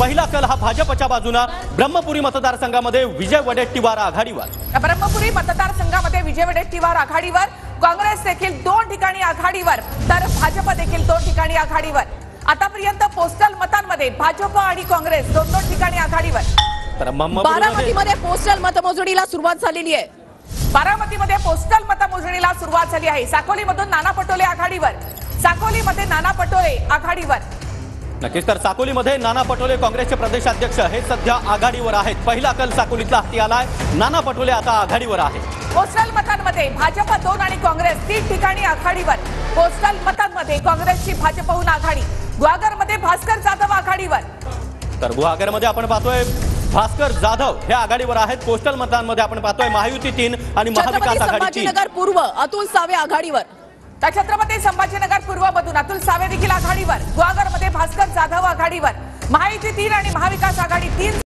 पहिला कल हा भाजपच्या बाजूने ब्रह्मपुरी मतदारसंघामध्ये विजय वडेट्टीवार आघाडीवर। ब्रह्मपुरी मतदारसंघामध्ये विजय वडेट्टीवार आघाडीवर, काँग्रेस देखील 2 ठिकाणी आघाडीवर, तर भाजप देखील 2 ठिकाणी आघाडीवर। आतापर्यंत पोस्टल मतांमध्ये भाजप आणि काँग्रेस 2-2 ठिकाणी आघाडीवर। तर बारामतीमध्ये पोस्टल मतमोजणीला सुरुवात झालेली आहे। बारामतीमध्ये पोस्टल मतमोजणीला सुरुवात झाली आहे। साकोलीमधून नाना पटोले आघाडीवर, साकोलीमध्ये नाना पटोले आघाडीवर। नक्कीच तर साकोलीमध्ये नाना पटोले काँग्रेसचे प्रदेशाध्यक्ष हे सध्या आघाडीवर आहेत। पहिला कल साकोलीतला हाती आलाय, नाना पटोले आता आघाडीवर आहे। पोस्टल मतांमध्ये भाजप 2 आणि काँग्रेस 3 ठिकाणी आघाडीवर। पोस्टल मतांमध्ये काँग्रेसची भाजपहून आघाडी, गुहागरमध्ये भास्कर जाधव आघाडीवर। तर गुहागरमध्ये आपण पाहतोय भास्कर जाधव हे आघाडीवर आहेत। पोस्टल मतांमध्ये आपण पाहतोय महायुती 3 आणि महाविकास आघाडी 3। नगर पूर्व अतुल सावे आघाडीवर, तर छत्रपती संभाजीनगर पूर्व मधून अतुल सावे देखील आघाडीवर, गुहागरमध्ये भास्कर जाधव आघाडीवर, महायुती 3 आणि महाविकास आघाडी 3